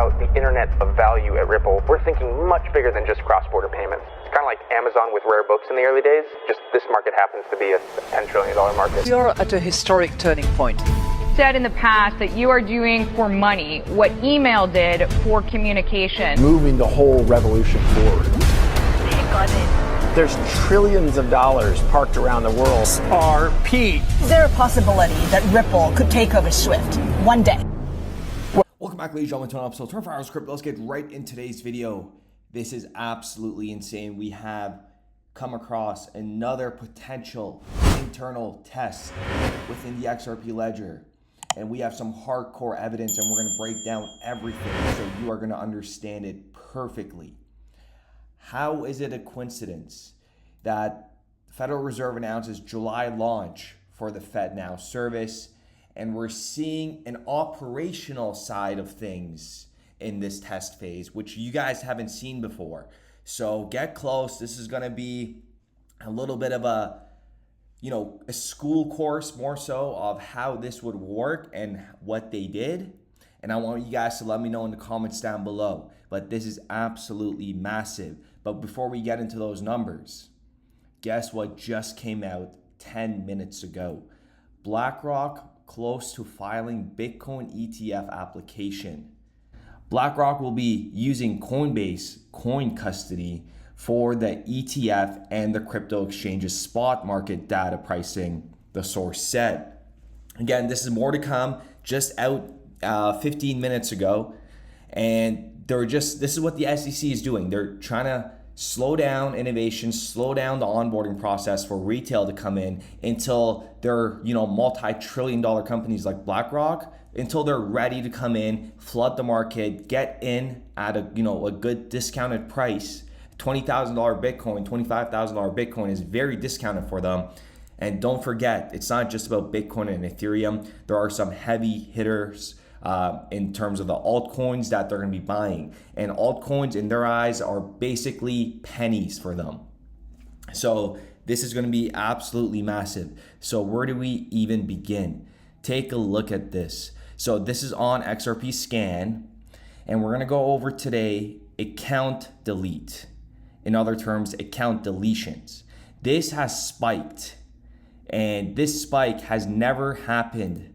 about the internet of value at Ripple, we're thinking much bigger than just cross-border payments. It's kind of like Amazon with rare books in the early days, just this market happens to be a $10 trillion market. We are at a historic turning point. Said in the past that you are doing for money what email did for communication. Moving the whole revolution forward. There's trillions of dollars parked around the world. XRP. Is there a possibility that Ripple could take over Swift one day? Welcome back, ladies and gentlemen, to an episode of 24 Hours Crypto. Let's get right in today's video. This is absolutely insane. We have come across another potential internal test within the XRP ledger. And we have some hardcore evidence, and we're going to break down everything so you are going to understand it perfectly. How is it a coincidence that the Federal Reserve announces July launch for the FedNow service, and we're seeing an operational side of things in this test phase, which you guys haven't seen before? So get close. This is going to be a little bit of a school course more so of how this would work and what they did. And I want you guys to let me know in the comments down below. But this is absolutely massive. But before we get into those numbers, guess what just came out 10 minutes ago? BlackRock close to filing Bitcoin ETF application. BlackRock will be using Coinbase coin custody for the ETF and the crypto exchange's spot market data pricing, the source said. Again, this is more to come, just out 15 minutes ago. And this is what the SEC is doing. They're trying to slow down innovation, slow down the onboarding process for retail to come in until they're, multi-trillion-dollar companies like BlackRock, until they're ready to come in, flood the market, get in at a good discounted price. $20,000 Bitcoin, $25,000 Bitcoin is very discounted for them. And don't forget, it's not just about Bitcoin and Ethereum. There are some heavy hitters in terms of the altcoins that they're going to be buying. And altcoins in their eyes are basically pennies for them. So this is going to be absolutely massive. So where do we even begin? Take a look at this. So this is on XRP scan. And we're going to go over today account delete. In other terms, account deletions. This has spiked, and this spike has never happened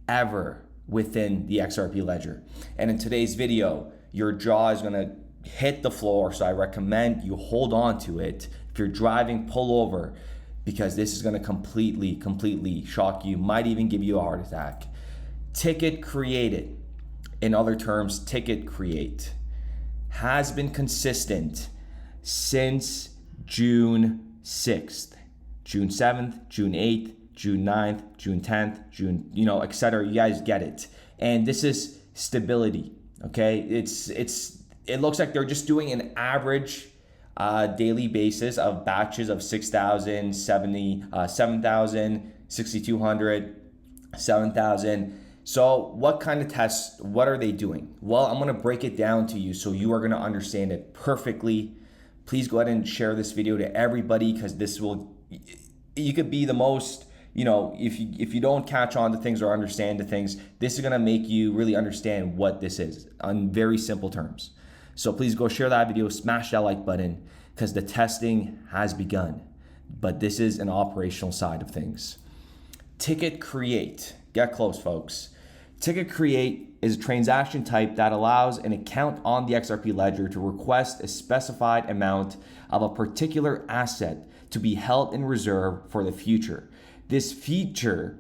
ever within the XRP ledger. And in today's video, your jaw is gonna hit the floor, so I recommend you hold on to it. If you're driving, pull over, because this is gonna completely shock you, might even give you a heart attack. Ticket created, in other terms, ticket create, has been consistent since June 6th, June 7th, June 8th, June 9th, June 10th, June, etc. You guys get it. And this is stability, okay? It looks like they're just doing an average daily basis of batches of 6,000, 7,000, 6,200, 7,000. So what kind of tests, what are they doing? Well, I'm gonna break it down to you so you are gonna understand it perfectly. Please go ahead and share this video to everybody, because you could be the most, if you don't catch on to things or understand the things, this is gonna make you really understand what this is on very simple terms. So please go share that video, smash that like button, because the testing has begun. But this is an operational side of things. Ticket create, get close folks. Ticket create is a transaction type that allows an account on the XRP ledger to request a specified amount of a particular asset to be held in reserve for the future. This feature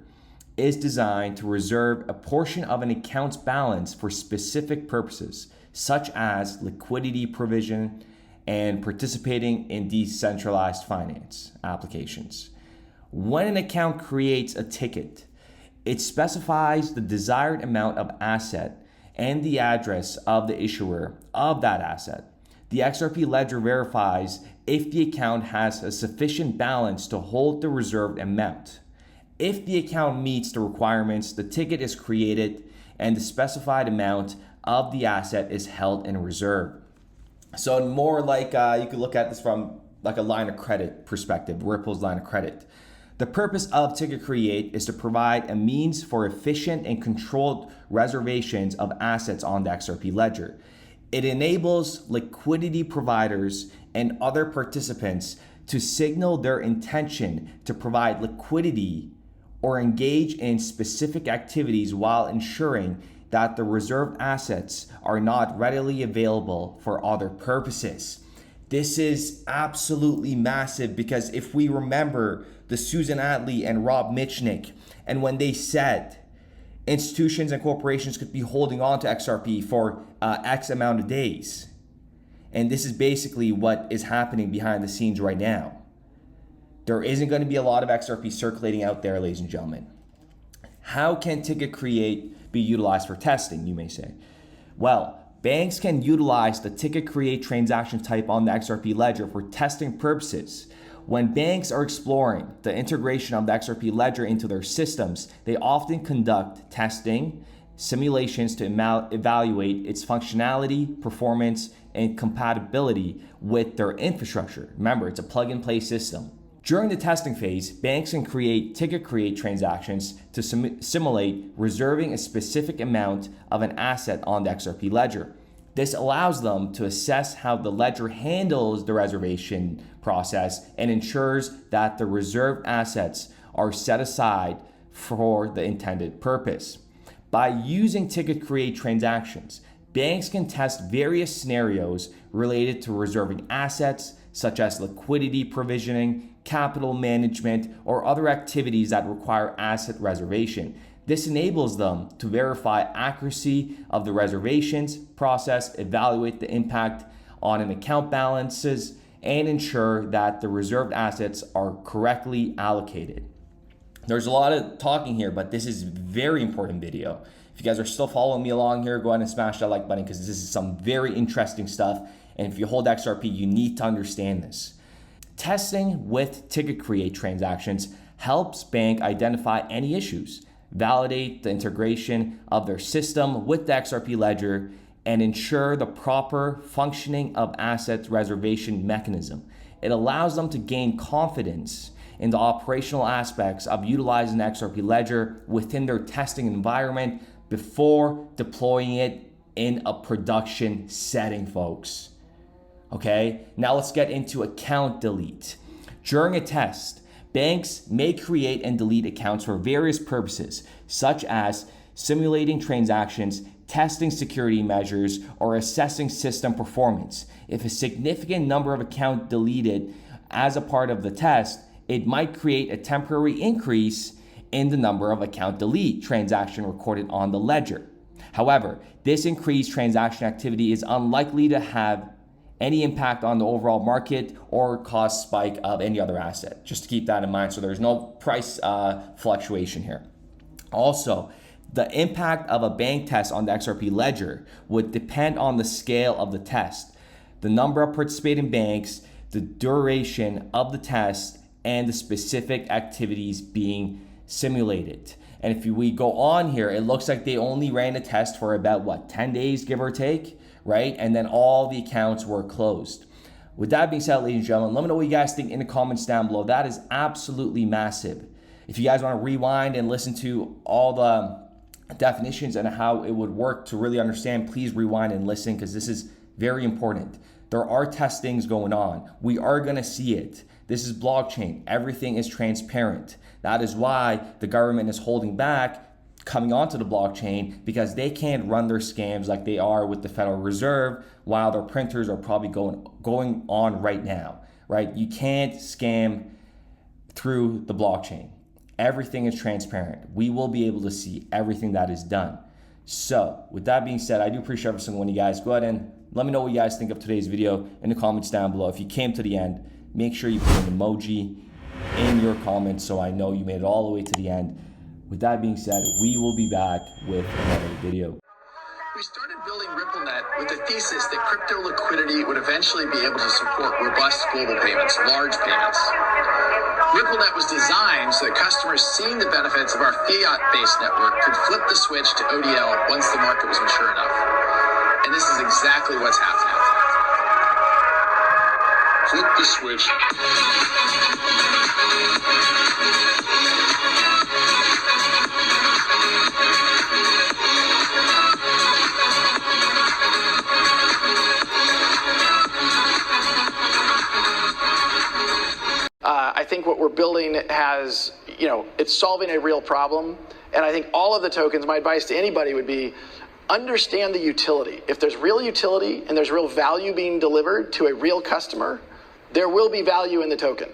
is designed to reserve a portion of an account's balance for specific purposes, such as liquidity provision and participating in decentralized finance applications. When an account creates a ticket, it specifies the desired amount of asset and the address of the issuer of that asset. The XRP ledger verifies if the account has a sufficient balance to hold the reserved amount. If the account meets the requirements, the ticket is created and the specified amount of the asset is held in reserve. So more like you could look at this from like a line of credit perspective, Ripple's line of credit. The purpose of Ticket Create is to provide a means for efficient and controlled reservations of assets on the XRP ledger. It enables liquidity providers and other participants to signal their intention to provide liquidity or engage in specific activities while ensuring that the reserved assets are not readily available for other purposes. This is absolutely massive because if we remember the Susan Atley and Rob Mitchnick, and when they said institutions and corporations could be holding on to XRP for X amount of days, and this is basically what is happening behind the scenes right now. There isn't going to be a lot of XRP circulating out there, ladies and gentlemen. How can Ticket Create be utilized for testing, you may say? Well, banks can utilize the Ticket Create transaction type on the XRP ledger for testing purposes. When banks are exploring the integration of the XRP ledger into their systems, they often conduct testing simulations to evaluate its functionality, performance, and compatibility with their infrastructure. Remember, it's a plug-and-play system. During the testing phase, banks can create Ticket Create transactions to simulate reserving a specific amount of an asset on the XRP ledger. This allows them to assess how the ledger handles the reservation process and ensures that the reserved assets are set aside for the intended purpose. By using Ticket Create transactions, banks can test various scenarios related to reserving assets, such as liquidity provisioning, capital management, or other activities that require asset reservation. This enables them to verify accuracy of the reservations process, evaluate the impact on an account balances, and ensure that the reserved assets are correctly allocated. There's a lot of talking here, but this is a very important video. If you guys are still following me along here, go ahead and smash that like button because this is some very interesting stuff. And if you hold XRP, you need to understand this. Testing with Ticket Create transactions helps bank identify any issues, validate the integration of their system with the XRP ledger, and ensure the proper functioning of asset reservation mechanism. It allows them to gain confidence in the operational aspects of utilizing the XRP ledger within their testing environment before deploying it in a production setting, folks. Okay, now let's get into account delete. During a test, banks may create and delete accounts for various purposes, such as simulating transactions, testing security measures, or assessing system performance. If a significant number of accounts deleted as a part of the test, it might create a temporary increase in the number of account delete transactions recorded on the ledger. However, this increased transaction activity is unlikely to have any impact on the overall market or cost spike of any other asset. Just to keep that in mind, so there's no price fluctuation here. Also, the impact of a bank test on the XRP ledger would depend on the scale of the test, the number of participating banks, the duration of the test, and the specific activities being simulated. And if we go on here, it looks like they only ran a test for about 10 days, give or take, right? And then all the accounts were closed. With that being said, ladies and gentlemen, let me know what you guys think in the comments down below. That is absolutely massive. If you guys want to rewind and listen to all the definitions and how it would work to really understand, please rewind and listen because this is very important. There are testings going on. We are going to see it. This is blockchain. Everything is transparent. That is why the government is holding back coming onto the blockchain, because they can't run their scams like they are with the Federal Reserve while their printers are probably going on right now, right? You can't scam through the blockchain. Everything is transparent. We will be able to see everything that is done. So with that being said, I do appreciate every single one of you guys. Go ahead and let me know what you guys think of today's video in the comments down below. If you came to the end, make sure you put an emoji in your comments so I know you made it all the way to the end. With that being said, we will be back with another video. We started building RippleNet with the thesis that crypto liquidity would eventually be able to support robust global payments, large payments. RippleNet was designed so that customers seeing the benefits of our fiat-based network could flip the switch to ODL once the market was mature enough. And this is exactly what's happening. flip the switch. I think what we're building has, it's solving a real problem. And I think all of the tokens, my advice to anybody would be, understand the utility. If there's real utility and there's real value being delivered to a real customer, there will be value in the token.